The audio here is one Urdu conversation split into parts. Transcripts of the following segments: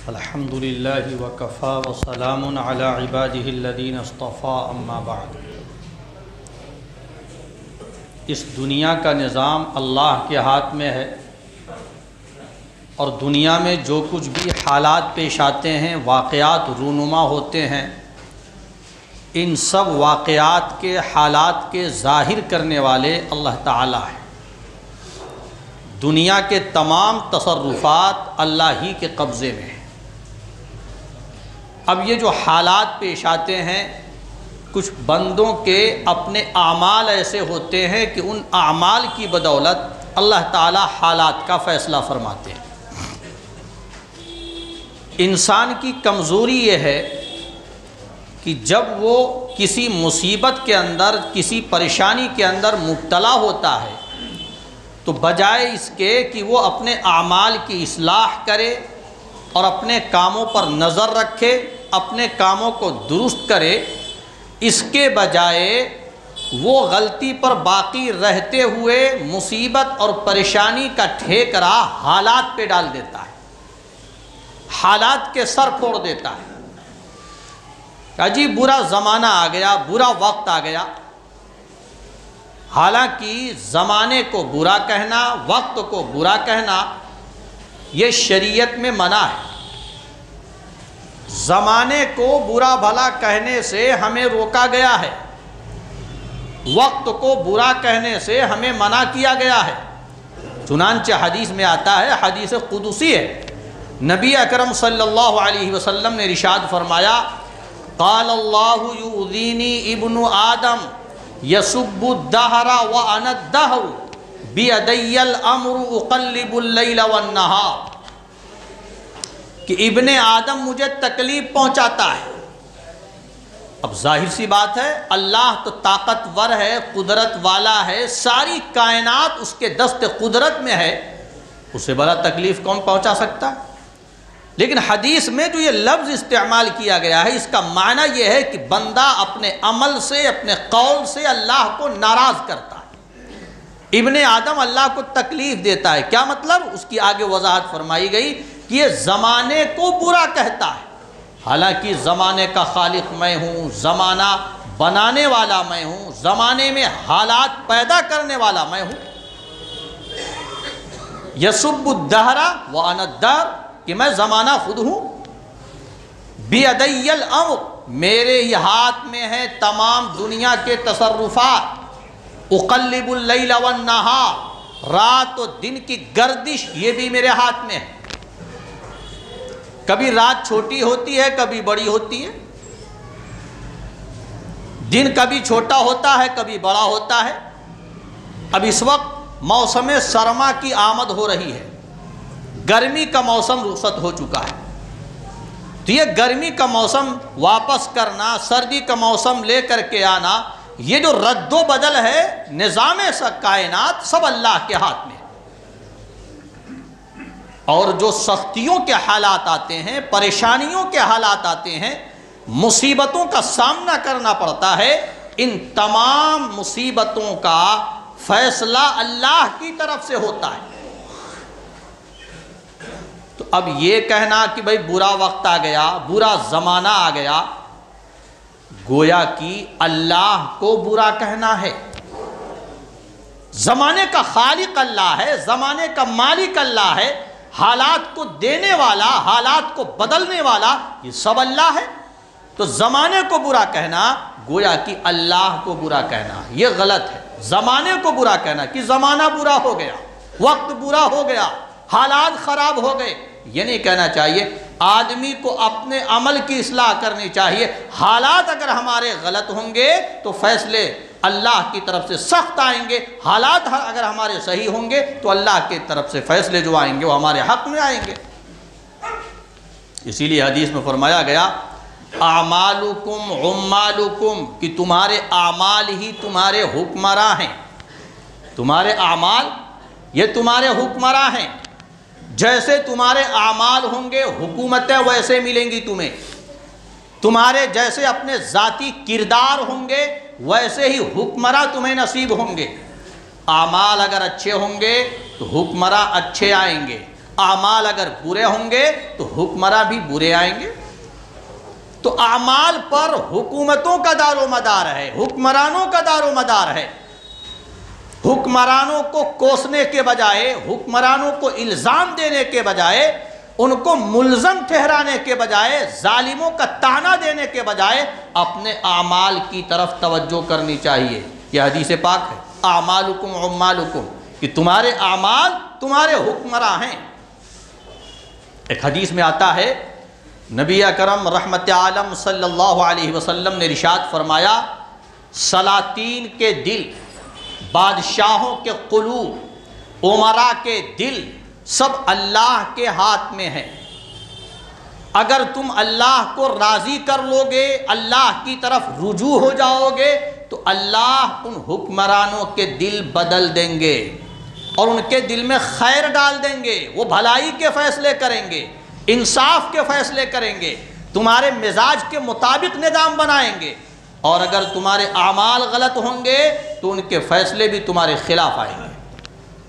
الحمدللہ وکفا وسلام علی عبادہ الذین اصطفیٰ اما بعد۔ اس دنیا کا نظام اللہ کے ہاتھ میں ہے، اور دنیا میں جو کچھ بھی حالات پیش آتے ہیں، واقعات رونما ہوتے ہیں، ان سب واقعات کے حالات کے ظاہر کرنے والے اللہ تعالیٰ ہیں۔ دنیا کے تمام تصرفات اللہ ہی کے قبضے میں ہیں۔ اب یہ جو حالات پیش آتے ہیں، کچھ بندوں کے اپنے اعمال ایسے ہوتے ہیں کہ ان اعمال کی بدولت اللہ تعالیٰ حالات کا فیصلہ فرماتے ہیں۔ انسان کی کمزوری یہ ہے کہ جب وہ کسی مصیبت کے اندر، کسی پریشانی کے اندر مبتلا ہوتا ہے، تو بجائے اس کے کہ وہ اپنے اعمال کی اصلاح کرے اور اپنے کاموں پر نظر رکھے، اپنے کاموں کو درست کرے، اس کے بجائے وہ غلطی پر باقی رہتے ہوئے مصیبت اور پریشانی کا ٹھیکرا حالات پہ ڈال دیتا ہے، حالات کے سر پھوڑ دیتا ہے کہ جی برا زمانہ آ گیا، برا وقت آ گیا۔ حالانکہ زمانے کو برا کہنا، وقت کو برا کہنا، یہ شریعت میں منع ہے۔ زمانے کو برا بھلا کہنے سے ہمیں روکا گیا ہے، وقت کو برا کہنے سے ہمیں منع کیا گیا ہے۔ چنانچہ حدیث میں آتا ہے، حدیث قدسی ہے، نبی اکرم صلی اللہ علیہ وسلم نے ارشاد فرمایا، قال اللہ یؤذینی ابن آدم یسب الدہر وانا الدہر بیدی الامر اقلب اللیل والنہار، کہ ابن آدم مجھے تکلیف پہنچاتا ہے۔ اب ظاہر سی بات ہے، اللہ تو طاقتور ہے، قدرت والا ہے، ساری کائنات اس کے دست قدرت میں ہے، اسے بڑا تکلیف کون پہنچا سکتا ہے؟ لیکن حدیث میں جو یہ لفظ استعمال کیا گیا ہے، اس کا معنی یہ ہے کہ بندہ اپنے عمل سے، اپنے قول سے اللہ کو ناراض کرتا ہے۔ ابن آدم اللہ کو تکلیف دیتا ہے، کیا مطلب؟ اس کی آگے وضاحت فرمائی گئی کہ یہ زمانے کو برا کہتا ہے، حالانکہ زمانے کا خالق میں ہوں، زمانہ بنانے والا میں ہوں، زمانے میں حالات پیدا کرنے والا میں ہوں۔ یسب الدہر وانا الدہر، کہ میں زمانہ خود ہوں۔ بیدی الامر، میرے ہی ہاتھ میں ہے تمام دنیا کے تصرفات۔ اقلب اللیل والنہار، رات و دن کی گردش یہ بھی میرے ہاتھ میں ہے۔ کبھی رات چھوٹی ہوتی ہے، کبھی بڑی ہوتی ہے، دن کبھی چھوٹا ہوتا ہے، کبھی بڑا ہوتا ہے۔ اب اس وقت موسم سرما کی آمد ہو رہی ہے، گرمی کا موسم رخصت ہو چکا ہے، تو یہ گرمی کا موسم واپس کرنا، سردی کا موسم لے کر کے آنا، یہ جو رد و بدل ہے نظام کائنات، سب اللہ کے ہاتھ میں ہے۔ اور جو سختیوں کے حالات آتے ہیں، پریشانیوں کے حالات آتے ہیں، مصیبتوں کا سامنا کرنا پڑتا ہے، ان تمام مصیبتوں کا فیصلہ اللہ کی طرف سے ہوتا ہے۔ تو اب یہ کہنا کہ بھئی برا وقت آ گیا، برا زمانہ آ گیا، گویا کہ اللہ کو برا کہنا ہے۔ زمانے کا خالق اللہ ہے، زمانے کا مالک اللہ ہے، حالات کو دینے والا، حالات کو بدلنے والا، یہ سب اللہ ہے۔ تو زمانے کو برا کہنا گویا کہ اللہ کو برا کہنا، یہ غلط ہے۔ زمانے کو برا کہنا کہ زمانہ برا ہو گیا، وقت برا ہو گیا، حالات خراب ہو گئے، یہ نہیں کہنا چاہیے۔ آدمی کو اپنے عمل کی اصلاح کرنی چاہیے۔ حالات اگر ہمارے غلط ہوں گے تو فیصلے اللہ کی طرف سے سخت آئیں گے، حالات اگر ہمارے صحیح ہوں گے تو اللہ کی طرف سے فیصلے جو آئیں گے وہ ہمارے حق میں آئیں گے۔ اسی لیے حدیث میں فرمایا گیا، اعمالکم عمالکم، کہ تمہارے اعمال ہی تمہارے حکمراں ہیں۔ تمہارے اعمال یہ تمہارے حکمراں ہیں، جیسے تمہارے اعمال ہوں گے حکومتیں ویسے ملیں گی تمہیں، تمہارے جیسے اپنے ذاتی کردار ہوں گے ویسے ہی حکمراں تمہیں نصیب ہوں گے۔ اعمال اگر اچھے ہوں گے تو حکمراں اچھے آئیں گے، اعمال اگر برے ہوں گے تو حکمراں بھی برے آئیں گے۔ تو اعمال پر حکومتوں کا دار و مدار ہے، حکمرانوں کا دار و مدار ہے۔ حکمرانوں کو کوسنے کے بجائے، حکمرانوں کو الزام دینے کے بجائے، ان کو ملزم ٹھہرانے کے بجائے، ظالموں کا طعنہ دینے کے بجائے اپنے اعمال کی طرف توجہ کرنی چاہیے۔ یہ حدیث پاک ہے، اعمالکم عمالکم، کہ تمہارے اعمال تمہارے حکمراں ہیں۔ ایک حدیث میں آتا ہے، نبی اکرم رحمت عالم صلی اللہ علیہ وسلم نے ارشاد فرمایا، سلاطین کے دل، بادشاہوں کے قلوب، امراء کے دل سب اللہ کے ہاتھ میں ہیں۔ اگر تم اللہ کو راضی کر لو گے، اللہ کی طرف رجوع ہو جاؤ گے، تو اللہ ان حکمرانوں کے دل بدل دیں گے اور ان کے دل میں خیر ڈال دیں گے۔ وہ بھلائی کے فیصلے کریں گے، انصاف کے فیصلے کریں گے، تمہارے مزاج کے مطابق نظام بنائیں گے۔ اور اگر تمہارے اعمال غلط ہوں گے تو ان کے فیصلے بھی تمہارے خلاف آئیں گے۔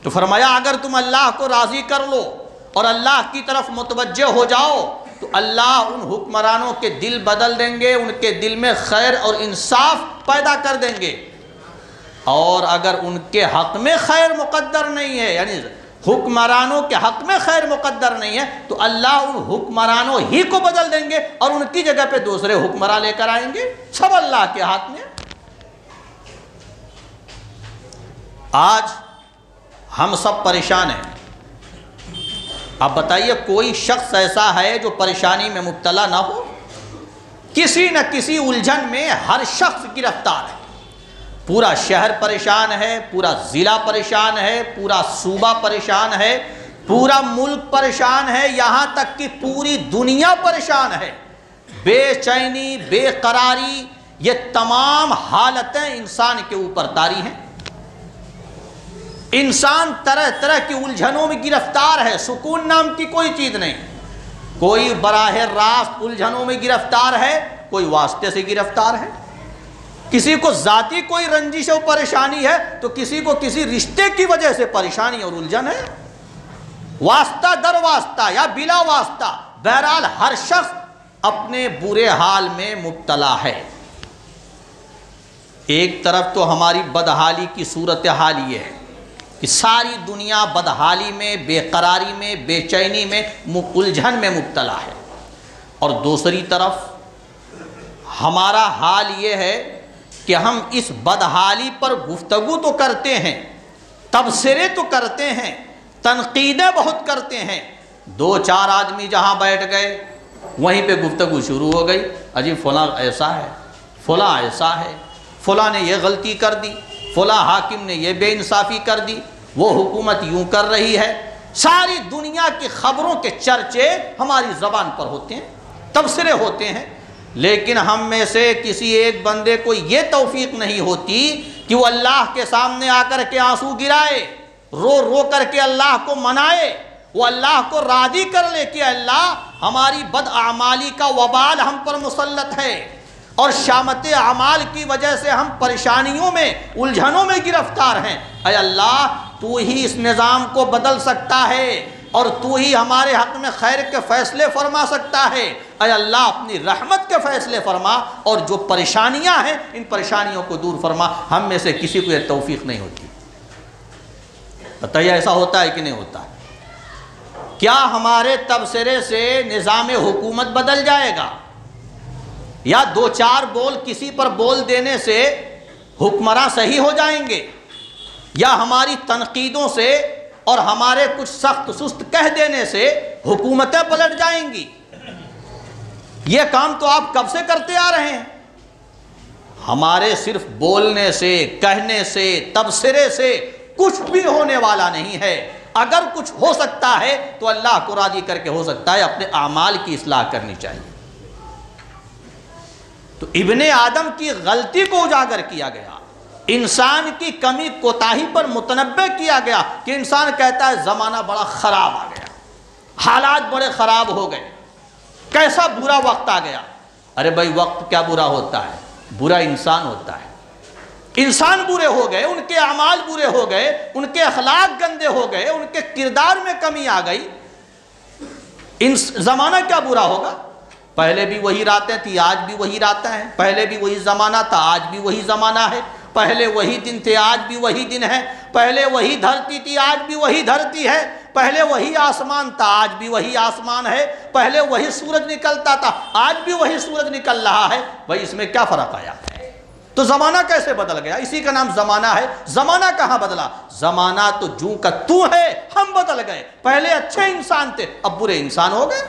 تو فرمایا اگر تم اللہ کو راضی کر لو اور اللہ کی طرف متوجہ ہو جاؤ تو اللہ ان حکمرانوں کے دل بدل دیں گے، ان کے دل میں خیر اور انصاف پیدا کر دیں گے۔ اور اگر ان کے حق میں خیر مقدر نہیں ہے، یعنی حکمرانوں کے حق میں خیر مقدر نہیں ہے، تو اللہ ان حکمرانوں ہی کو بدل دیں گے اور ان کی جگہ پہ دوسرے حکمراں لے کر آئیں گے۔ سب اللہ کے ہاتھ میں۔ آج ہم سب پریشان ہیں۔ اب بتائیے کوئی شخص ایسا ہے جو پریشانی میں مبتلا نہ ہو؟ کسی نہ کسی الجھن میں ہر شخص گرفتار ہے۔ پورا شہر پریشان ہے، پورا ضلع پریشان ہے، پورا صوبہ پریشان ہے، پورا ملک پریشان ہے، یہاں تک کہ پوری دنیا پریشان ہے۔ بے چینی، بے قراری، یہ تمام حالتیں انسان کے اوپر طاری ہیں۔ انسان طرح طرح کی الجھنوں میں گرفتار ہے، سکون نام کی کوئی چیز نہیں۔ کوئی براہ راست الجھنوں میں گرفتار ہے، کوئی واسطے سے گرفتار ہے۔ کسی کو ذاتی کوئی رنجش و پریشانی ہے تو کسی کو کسی رشتے کی وجہ سے پریشانی اور الجھن ہے، واسطہ در واسطہ یا بلا واسطہ۔ بہرحال ہر شخص اپنے برے حال میں مبتلا ہے۔ ایک طرف تو ہماری بدحالی کی صورتحال یہ ہے کہ ساری دنیا بدحالی میں، بے قراری میں، بے چینی میں، الجھن میں مبتلا ہے، اور دوسری طرف ہمارا حال یہ ہے کہ ہم اس بدحالی پر گفتگو تو کرتے ہیں، تبصرے تو کرتے ہیں، تنقیدیں بہت کرتے ہیں۔ دو چار آدمی جہاں بیٹھ گئے وہیں پہ گفتگو شروع ہو گئی، اجی فلاں ایسا ہے، فلاں ایسا ہے، فلاں نے یہ غلطی کر دی، فلاں حاکم نے یہ بے انصافی کر دی، وہ حکومت یوں کر رہی ہے۔ ساری دنیا کی خبروں کے چرچے ہماری زبان پر ہوتے ہیں، تبصرے ہوتے ہیں، لیکن ہم میں سے کسی ایک بندے کو یہ توفیق نہیں ہوتی کہ وہ اللہ کے سامنے آ کر کے آنسو گرائے، رو رو کر کے اللہ کو منائے، وہ اللہ کو راضی کر لے کہ اللہ ہماری بد اعمالی کا وبال ہم پر مسلط ہے اور شامت اعمال کی وجہ سے ہم پریشانیوں میں، الجھنوں میں گرفتار ہیں۔ اے اللہ تو ہی اس نظام کو بدل سکتا ہے اور تو ہی ہمارے حق میں خیر کے فیصلے فرما سکتا ہے۔ اے اللہ اپنی رحمت کے فیصلے فرما اور جو پریشانیاں ہیں ان پریشانیوں کو دور فرما۔ ہم میں سے کسی کو یہ توفیق نہیں ہوتی۔ بتائیے ایسا ہوتا ہے کہ نہیں ہوتا؟ کیا ہمارے تبصرے سے نظام حکومت بدل جائے گا؟ یا دو چار بول کسی پر بول دینے سے حکمراں صحیح ہو جائیں گے؟ یا ہماری تنقیدوں سے اور ہمارے کچھ سخت سست کہہ دینے سے حکومتیں پلٹ جائیں گی؟ یہ کام تو آپ کب سے کرتے آ رہے ہیں۔ ہمارے صرف بولنے سے، کہنے سے، تبصرے سے کچھ بھی ہونے والا نہیں ہے۔ اگر کچھ ہو سکتا ہے تو اللہ کو راضی کر کے ہو سکتا ہے، اپنے اعمال کی اصلاح کرنی چاہیے۔ تو ابن آدم کی غلطی کو اجاگر کیا گیا، انسان کی کمی کوتاہی پر متنبہ کیا گیا کہ انسان کہتا ہے زمانہ بڑا خراب آ گیا، حالات بڑے خراب ہو گئے، کیسا برا وقت آ گیا۔ ارے بھائی وقت کیا برا ہوتا ہے؟ برا انسان ہوتا ہے۔ انسان برے ہو گئے، ان کے اعمال برے ہو گئے، ان کے اخلاق گندے ہو گئے، ان کے کردار میں کمی آ گئی، ان زمانہ کیا برا ہوگا؟ پہلے بھی وہی راتیں تھی، آج بھی وہی راتیں ہیں، پہلے بھی وہی زمانہ تھا، آج بھی وہی زمانہ ہے، پہلے وہی دن تھے، آج بھی وہی دن ہے، پہلے وہی دھرتی تھی، آج بھی وہی دھرتی ہے، پہلے وہی آسمان تھا، آج بھی وہی آسمان ہے، پہلے وہی سورج نکلتا تھا، آج بھی وہی سورج نکل رہا ہے، بھائی اس میں کیا فرق آیا؟ تو زمانہ کیسے بدل گیا؟ اسی کا نام زمانہ ہے۔ زمانہ کہاں بدلا؟ زمانہ تو جو کا تو ہے، ہم بدل گئے، پہلے اچھے انسان تھے اب برے انسان ہو گئے۔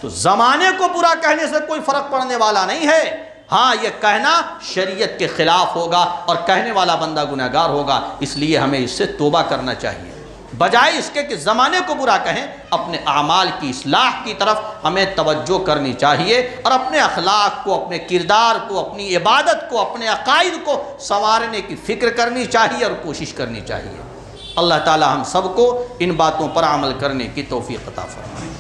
تو زمانے کو برا کہنے سے کوئی فرق پڑنے والا نہیں ہے، ہاں یہ کہنا شریعت کے خلاف ہوگا اور کہنے والا بندہ گنہگار ہوگا، اس لیے ہمیں اس سے توبہ کرنا چاہیے، بجائے اس کے کہ زمانے کو برا کہیں۔ اپنے اعمال کی اصلاح کی طرف ہمیں توجہ کرنی چاہیے اور اپنے اخلاق کو، اپنے کردار کو، اپنی عبادت کو، اپنے عقائد کو سنوارنے کی فکر کرنی چاہیے اور کوشش کرنی چاہیے۔ اللہ تعالی ہم سب کو ان باتوں پر عمل کرنے کی توفیق عطا فرمائے۔